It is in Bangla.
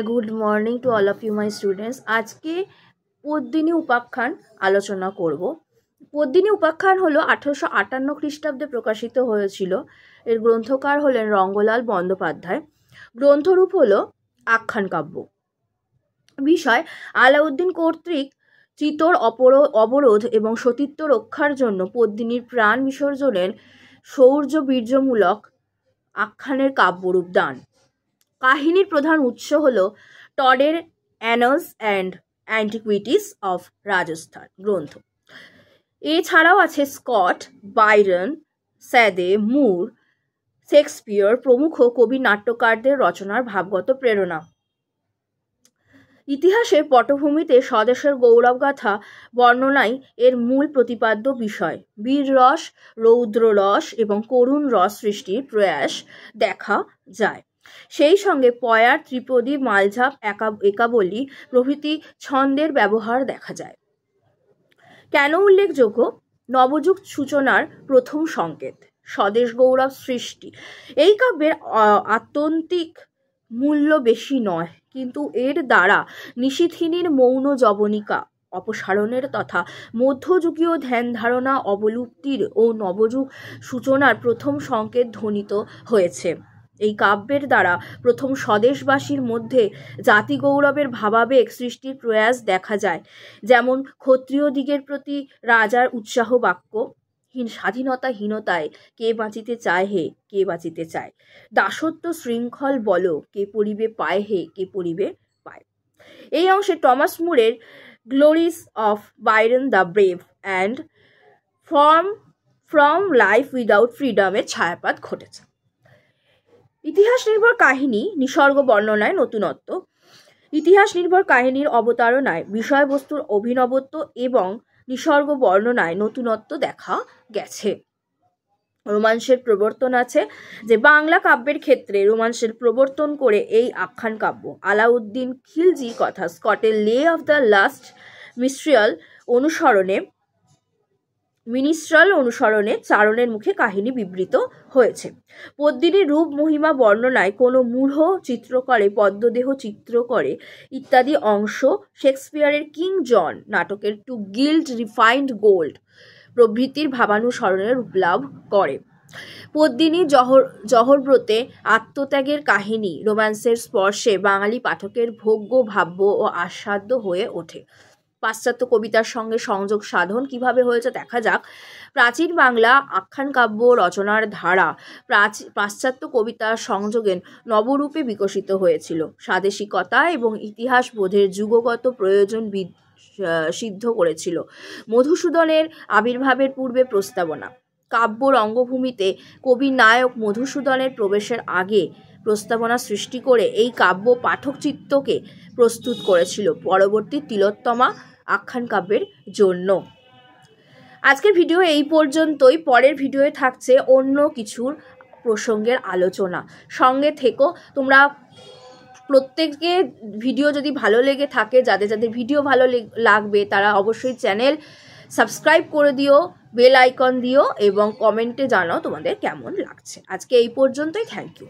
Good morning to all of you my students. আজকে পদ্মিনী উপাখ্যান আলোচনা করব। পদ্মিনী উপাখ্যান হলো 1858 খ্রিস্টাব্দে প্রকাশিত হয়েছিল। এর গ্রন্থকার হলেন রঙ্গলাল বন্দ্যোপাধ্যায়। গ্রন্থরূপ হলো আখ্যান কাব্য। বিষয়: আলাউদ্দিন কর্তৃক চিতোর অবরোধ এবং সতীত্ব রক্ষার জন্য পদ্মিনীর প্রাণ বিসর্জনের শৌর্য বীর্যমূলক আখ্যানের কাব্যরূপ দান। কাহিনীর প্রধান উৎস হল টডের annals and antiquities of Rajasthan গ্রন্থ। এছাড়াও আছে Scott, Byron, Southey, Moore, Shakespeare প্রমুখ কবি নাট্যকারদের রচনার ভাবগত প্রেরণা। ইতিহাসের পটভূমিতে স্বদেশের গৌরবগাথা বর্ণনাই এর মূল প্রতিপাদ্য বিষয়। বীর রস, রৌদ্র রস এবং করুণ রস সৃষ্টির প্রয়াস দেখা যায়। সেই সঙ্গে পয়ার, ত্রিপদী, মালঝাপ, একাবলী প্রভৃতি ছন্দের ব্যবহার দেখা যায়। কেন উল্লেখযোগ্য? নবযুগ সূচনার প্রথম সংকেত, স্বদেশ গৌরব সৃষ্টি। এই কাব্যের আত্যন্তিক মূল্য বেশি নয়, কিন্তু এর দ্বারা নিশীথিনীর মৌন যবনিকা অপসারণের তথা মধ্যযুগীয় ধ্যান ধারণা অবলুপ্তির ও নবযুগ সূচনার প্রথম সংকেত ধ্বনিত হয়েছে। এই কাব্যের দ্বারা প্রথম স্বদেশবাসীর মধ্যে জাতি গৌরবের ভাবাবেগ সৃষ্টির প্রয়াস দেখা যায়। যেমন ক্ষত্রিয় দিগের প্রতি রাজার উৎসাহ বাক্য, স্বাধীনতাহীনতায় কে বাঁচিতে চায় হে, কে বাঁচিতে চায়, দাসত্ব শৃঙ্খল বল, কে পড়িবে পায় হে, কে পড়িবে পায়। এই অংশে টমাস মুরের glories of Byron the brave and from life without ফ্রিডমের ছায়াপাত ঘটেছে। ইতিহাস নির্ভর কাহিনী নিসর্গ বর্ণনায় নতুনত্ব। ইতিহাস নির্ভর কাহিনীর অবতারণায় বিষয়বস্তুর অভিনবত্ব এবং নিসর্গ বর্ণনায় নতুনত্ব দেখা গেছে। রোমান্সের প্রবর্তন আছে, যে বাংলা কাব্যের ক্ষেত্রে রোমান্সের প্রবর্তন করে এই আখ্যান কাব্য। আলাউদ্দিন খিলজি কথা স্কটের লে অফ দ্য লাস্ট মিনিস্ট্রাল অনুসরণে চারণের মুখে কাহিনী বিবৃত হয়েছে। পদ্মিনীর রূপ মহিমা বর্ণনায় কোনো মূঢ় চিত্রকরে, পদ্মদেহ চিত্রকরে ইত্যাদি অংশ শেক্সপিয়ারের কিং জন নাটকের টু গিল্ড রিফাইন্ড গোল্ড প্রভৃতির ভাবানুসরণের রূপলাভ করে। পদ্মিনী জহরব্রতে আত্মত্যাগের কাহিনী রোম্যান্সের স্পর্শে বাঙালি পাঠকের ভোগ্য, ভাব্য ও আস্বাদ্য হয়ে ওঠে। পাশ্চাত্য কবিতার সঙ্গে সংযোগ সাধন কিভাবে হয়েছে দেখা যাক। প্রাচীন বাংলা আখ্যান কাব্য রচনার ধারা পাশ্চাত্য কবিতার সংযোগে নবরূপে বিকশিত হয়েছিল। স্বাদেশিকতা এবং ইতিহাস বোধের যুগগত প্রয়োজন সিদ্ধ করেছিল। মধুসূদনের আবির্ভাবের পূর্বে প্রস্তাবনা। কাব্য রঙ্গভূমিতে কবি নায়ক মধুসূদনের প্রবেশের আগে প্রস্তাবনা সৃষ্টি করে এই কাব্য পাঠক চিত্তকে প্রস্তুত করেছিল পরবর্তী তিলোত্তমা আখ্যান কাব্যের জন্য। আজকের ভিডিও এই পর্যন্তই। পরের ভিডিওয়ে থাকছে অন্য কিছুর প্রসঙ্গের আলোচনা। সঙ্গে থেকো তোমরা। প্রত্যেককে ভিডিও যদি ভালো লেগে থাকে, যাদের যাদের ভিডিও ভালো লাগবে তারা অবশ্যই চ্যানেল সাবস্ক্রাইব করে দিও, বেল আইকন দিও এবং কমেন্টে জানাও তোমাদের কেমন লাগছে। আজকে এই পর্যন্তই। Thank you.